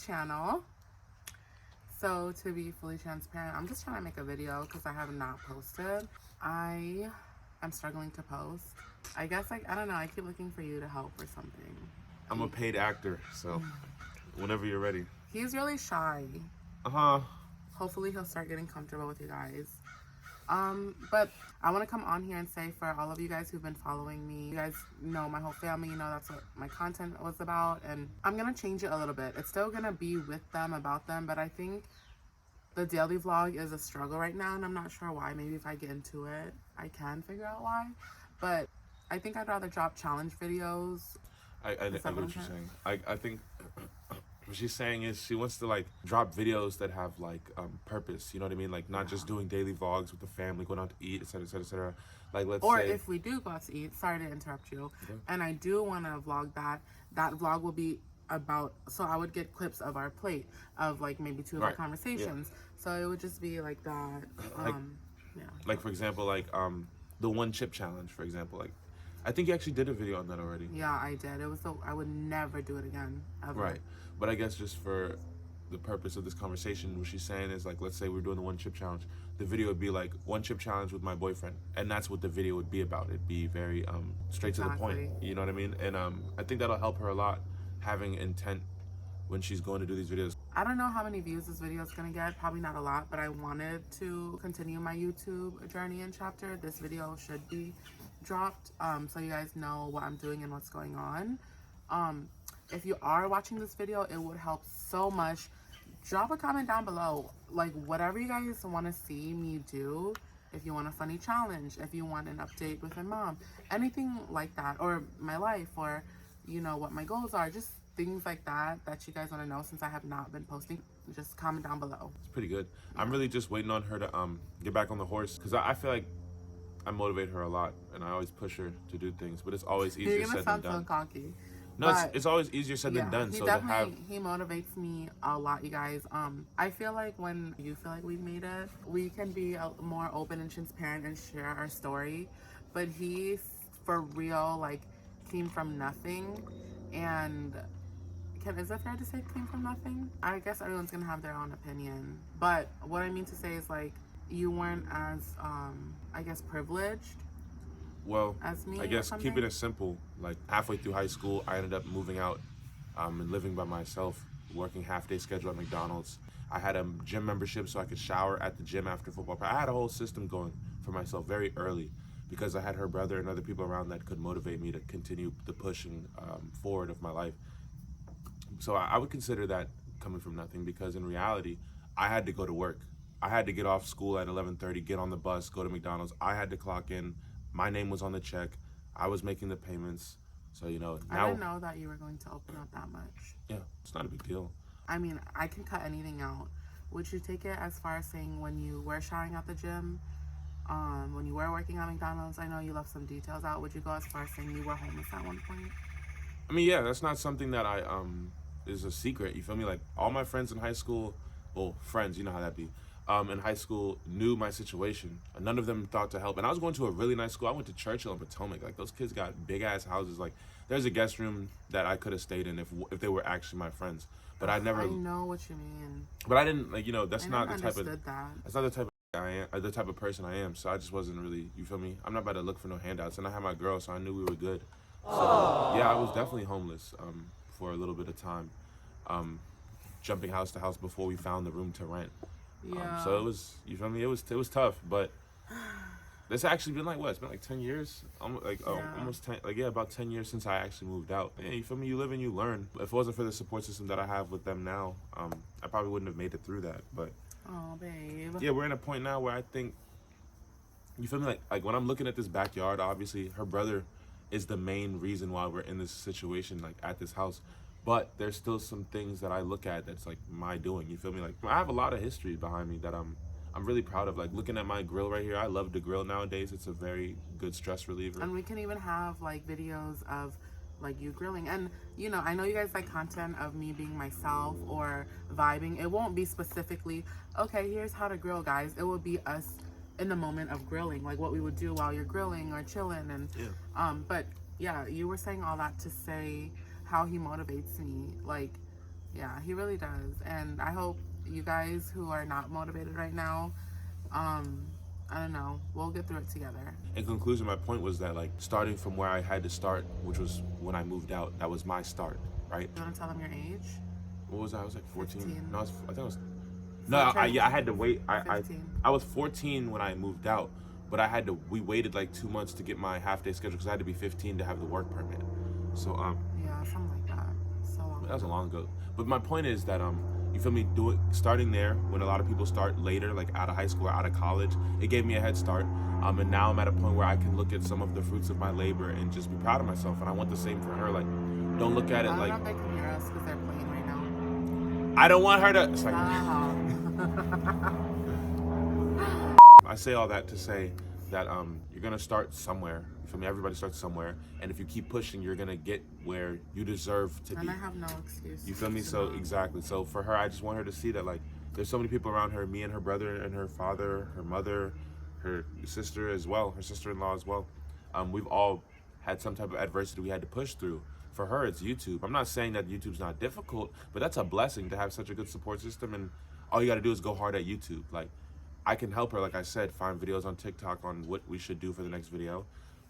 channel. So to be fully transparent, I'm just trying to make a video because I have not posted. I am struggling to post. I guess I don't know, I keep looking for you to help or something. I'm a paid actor, so whenever you're ready. He's really shy. Uh-huh. Hopefully he'll start getting comfortable with you guys. But I want to come on here and say, for all of you guys who've been following me, you guys know my whole family, you know that's what my content was about, and I'm gonna change it a little bit. It's still gonna be with them, about them, but I think the daily vlog is a struggle right now, and I'm not sure why. Maybe if I get into it, I can figure out why. But I think I'd rather drop challenge videos. I get what you're saying. I think what she's saying is she wants to like drop videos that have like purpose, you know what I mean? Like not just doing daily vlogs with the family, going out to eat, etc, etc, etc. Like let's or say, if we do go out to eat, sorry to interrupt you, and I do want to vlog that vlog will be about, so I would get clips of our plate of like maybe two of our conversations. So it would just be like that. like for example, like the one chip challenge, for example. Like I think you actually did a video on that already. Yeah, I did. It was so I would never do it again, ever. Right. But I guess just for the purpose of this conversation, what she's saying is like, let's say we're doing the one chip challenge. The video would be like one chip challenge with my boyfriend, and that's what the video would be about. It'd be very straight to the point. You know what I mean? And I think that'll help her a lot, having intent when she's going to do these videos. I don't know how many views this video is gonna get. Probably not a lot, but I wanted to continue my YouTube journey and chapter. This video should be dropped, so you guys know what I'm doing and what's going on. If you are watching this video, it would help so much. Drop a comment down below, like whatever you guys want to see me do. If you want a funny challenge, if you want an update with my mom, anything like that, or my life, or you know what my goals are, just things like that you guys want to know, since I have not been posting, just comment down below. It's pretty good. I'm really just waiting on her to get back on the horse, because I feel like I motivate her a lot, and I always push her to do things, but it's always easier said than done. So cocky. No, it's always easier said than done. He motivates me a lot, you guys. I feel like when you feel like we've made it, we can be more open and transparent and share our story. But he, for real, like came from nothing, and is it fair to say came from nothing? I guess everyone's gonna have their own opinion, but what I mean to say is like you weren't as I guess privileged. Well, as me, I guess keeping it simple, like halfway through high school, I ended up moving out and living by myself, working half-day schedule at McDonald's. I had a gym membership so I could shower at the gym after football. I had a whole system going for myself very early because I had her brother and other people around that could motivate me to continue the pushing forward of my life. So I would consider that coming from nothing, because in reality, I had to go to work. I had to get off school at 11:30, get on the bus, go to McDonald's. I had to clock in. My name was on the check. I was making the payments. So, you know, now... I didn't know that you were going to open up that much. Yeah, it's not a big deal. I mean, I can cut anything out. Would you take it as far as saying when you were showering at the gym, when you were working at McDonald's? I know you left some details out. Would you go as far as saying you were homeless at one point? I mean, yeah, that's not something that I, is a secret. You feel me? Like, all my friends in high school, well, friends, you know how that be. In high school, knew my situation. None of them thought to help. And I was going to a really nice school. I went to Churchill and Potomac. Like, those kids got big-ass houses. Like, there's a guest room that I could have stayed in if they were actually my friends. But I never... I know what you mean. But I didn't, like, you know, that's not the type of... That's not the type of I am, or the type of person I am. So I just wasn't really, you feel me? I'm not about to look for no handouts. And I had my girl, so I knew we were good. So, yeah, I was definitely homeless for a little bit of time. Jumping house to house before we found the room to rent. Yeah. So it was, you feel me? It was tough, but it's actually been like what? It's been like 10 years, almost 10, like about 10 years since I actually moved out. Yeah, you feel me? You live and you learn. If it wasn't for the support system that I have with them now, I probably wouldn't have made it through that. But oh, babe. Yeah, we're in a point now where I think, you feel me? Like when I'm looking at this backyard, obviously her brother is the main reason why we're in this situation, like at this house. But there's still some things that I look at that's like my doing, you feel me? Like I have a lot of history behind me that I'm really proud of. Like looking at my grill right here, I love to grill nowadays. It's a very good stress reliever. And we can even have like videos of like you grilling. And you know, I know you guys like content of me being myself or vibing. It won't be specifically, okay, here's how to grill, guys. It will be us in the moment of grilling, like what we would do while you're grilling or chilling. And but yeah, you were saying all that to say how he motivates me. Like Yeah, he really does. And I hope you guys who are not motivated right now, I don't know, we'll get through it together. In conclusion, my point was that like starting from where I had to start, which was when I moved out, that was my start, right? You want to tell them your age? What was I? I was like 14. 15. No, I think I was. So No, turn yeah, I had to wait. 15. I was 14 when I moved out, but I had to. We waited like 2 months to get my half day schedule because I had to be 15 to have the work permit. So Yeah, something like that. So long. that was a long ago. But my point is that you feel me? Starting there when a lot of people start later, like out of high school or out of college, it gave me a head start. And now I'm at a point where I can look at some of the fruits of my labor and just be proud of myself. And I want the same for her. Like, don't look at it I like don't know if they can hear us because they're playing right now. I don't want her to. It's like, Stop. I say all that to say that you're gonna start somewhere. You feel me? Everybody starts somewhere, and if you keep pushing, you're gonna get where you deserve to be. And I have no excuse. You feel me? So exactly. So for her, I just want her to see that like there's so many people around her, me and her brother and her father, her mother, her sister as well, her sister-in-law as well. We've all had some type of adversity we had to push through. For her, it's YouTube. I'm not saying that YouTube's not difficult, but that's a blessing to have such a good support system. And all you got to do is go hard at YouTube. Like, I can help her, like I said, find videos on TikTok on what we should do for the next video.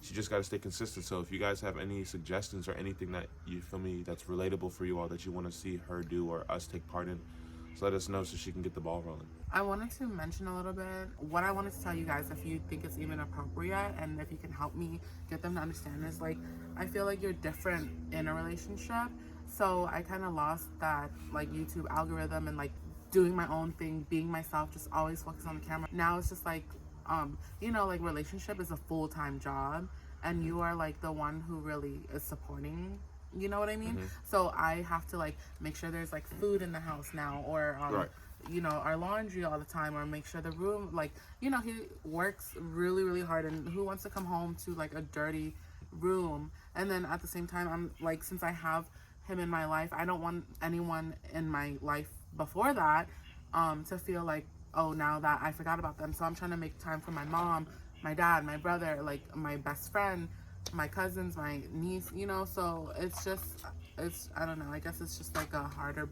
She just got to stay consistent. So if you guys have any suggestions or anything that you feel me that's relatable for you all that you want to see her do or us take part in, just let us know so she can get the ball rolling. I wanted to mention a little bit what I wanted to tell you guys, if you think it's even appropriate and if you can help me get them to understand, is like I feel like you're different in a relationship, so I kind of lost that like YouTube algorithm and like doing my own thing, being myself, just always focus on the camera. Now it's just like like relationship is a full-time job and you are like the one who really is supporting, you know what I mean? So I have to like make sure there's like food in the house now, or Right. our laundry all the time, or make sure the room, like, he works really, really hard, and who wants to come home to like a dirty room? And then at the same time, I'm like, since I have him in my life, I don't want anyone in my life before that to feel like, oh, now that I forgot about them. So I'm trying to make time for my mom, my dad, my brother, like my best friend, my cousins, my niece, so I don't know, I guess it's just like a harder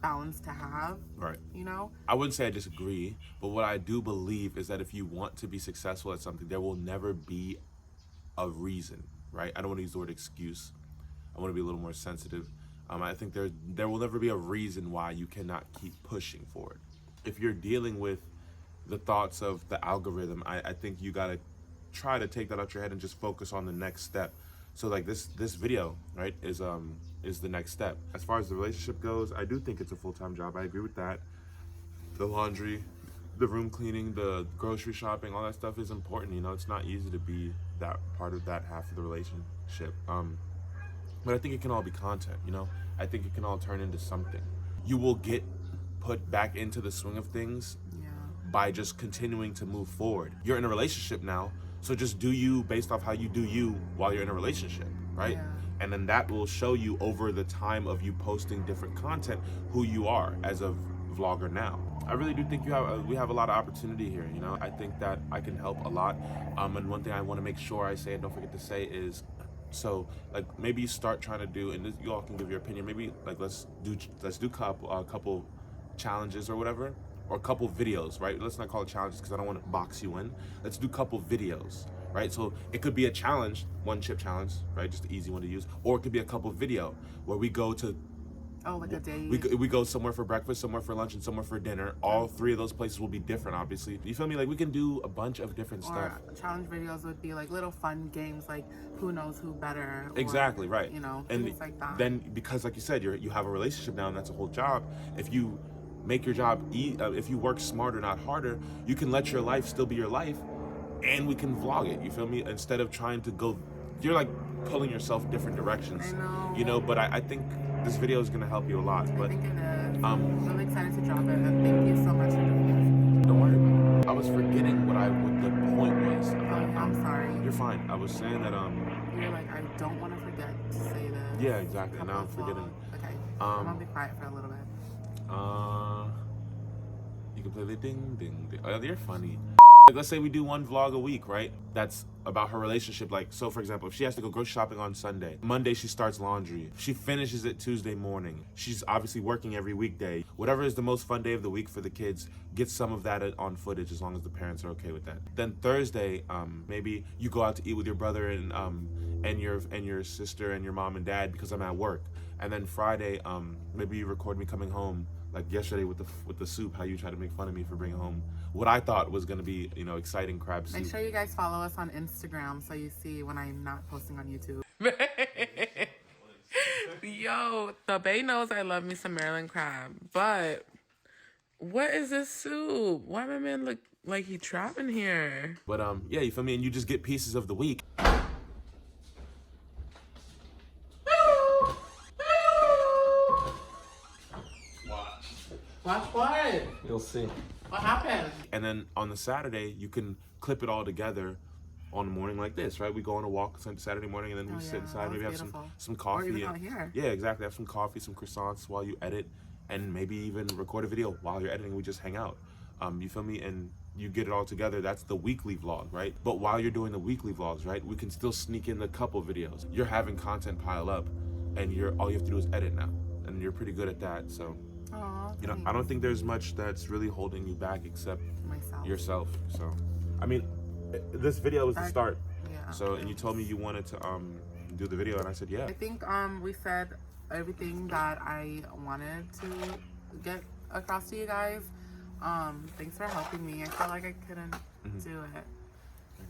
balance to have. Right. You know? I wouldn't say I disagree, but what I do believe is that if you want to be successful at something, there will never be a reason, right? I don't want to use the word excuse. I want to be a little more sensitive. I think there will never be a reason why you cannot keep pushing for it. If you're dealing with the thoughts of the algorithm, I think you gotta try to take that out your head and just focus on the next step. So like this video, right, is the next step. As far as the relationship goes, I do think it's a full-time job. I agree with that. The laundry, the room cleaning, the grocery shopping, all that stuff is important. It's not easy to be that part of that half of the relationship. But I think it can all be content, I think it can all turn into something. You will get put back into the swing of things Yeah. by just continuing to move forward. You're in a relationship now, so just do you based off how you do you while you're in a relationship, right? Yeah. And then that will show you over the time of you posting different content who you are as a vlogger now. I really do think we have a lot of opportunity here. I think that I can help a lot. And one thing I want to make sure I say and don't forget to say is, so like maybe you start trying to do, and this, you all can give your opinion. Maybe like let's do a couple challenges or whatever, or a couple videos, right? Let's not call it challenges because I don't want to box you in. Let's do a couple videos, right? So it could be a challenge, one chip challenge, right? Just an easy one to use, or it could be a couple video where we go to Like a date. we go somewhere for breakfast, somewhere for lunch, and somewhere for dinner. All three of those places will be different, obviously. You feel me? Like we can do a bunch of different stuff. Challenge videos would be like little fun games, like who knows who better. Exactly, right. And things like that. Then because like you said, you have a relationship now, and that's a whole job. If you make your job, if you work smarter, not harder, you can let your life still be your life, and we can vlog it. You feel me? Instead of trying to go, you're like pulling yourself different directions. I know. But I think this video is gonna help you a lot. I But think it is. I'm really excited to drop it, and thank you so much for doing don't worry about it. I was forgetting what the point was. this. I'm sorry. You're fine. I was saying that You're like, I don't want to forget to say this. Yeah, exactly. Now I'm Couple of forgetting. vlogs. Okay. I'm gonna be quiet for a little bit. You can play the ding ding ding. Oh, you're funny. Like, let's say we do one vlog a week, right? That's about her relationship. Like, so for example, if she has to go grocery shopping on Sunday, Monday she starts laundry. She finishes it Tuesday morning. She's obviously working every weekday. Whatever is the most fun day of the week for the kids, get some of that on footage as long as the parents are okay with that. Then Thursday, maybe you go out to eat with your brother and your sister and your mom and dad because I'm at work. And then Friday, maybe you record me coming home, like yesterday with the soup, how you tried to make fun of me for bringing home what I thought was gonna be, exciting crab soup. Make sure you guys follow us on Instagram so you see when I'm not posting on YouTube. Yo, the bae knows I love me some Maryland crab, but what is this soup? Why my man look like he trapping here? But yeah, you feel me? And you just get pieces of the week. Watch what? You'll see. What happened? And then on the Saturday, you can clip it all together on a morning like this, right? We go on a walk Saturday morning, and then we sit inside, maybe have some coffee. Or even out here. Yeah, exactly. Have some coffee, some croissants while you edit, and maybe even record a video while you're editing. We just hang out. You feel me? And you get it all together. That's the weekly vlog, right? But while you're doing the weekly vlogs, right, we can still sneak in a couple videos. You're having content pile up, and all you have to do is edit now, and you're pretty good at that. So, Aww, I don't think there's much that's really holding you back except yourself. So, I mean, this video was the start. Yeah. So, and you told me you wanted to do the video, and I said, yeah. I think we said everything that I wanted to get across to you guys. Thanks for helping me. I felt like I couldn't do it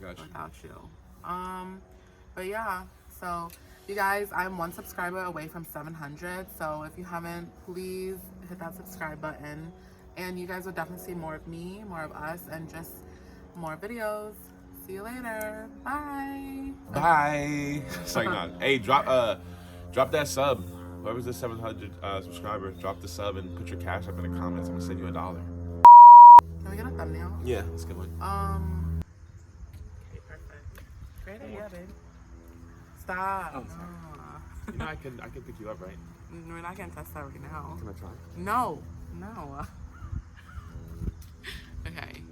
without you. But yeah, so you guys, I'm 1 subscriber away from 700. So if you haven't, please hit that subscribe button. And you guys will definitely see more of me, more of us, and just more videos. See you later. Bye. Bye. It's like, no. Hey, drop that sub. Whoever's the 700 subscriber, drop the sub and put your cash up in the comments. I'm gonna send you $1. Can we get a thumbnail? Yeah, let's get one. Okay, perfect. Great idea, babe. Stop. Oh, sorry. I can pick you up, right? We're not gonna test that right now. Can I try? No. Okay.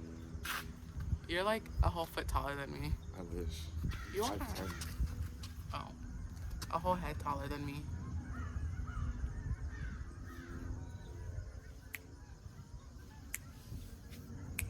You're like a whole foot taller than me. I wish. You are. 5'10". Oh. A whole head taller than me.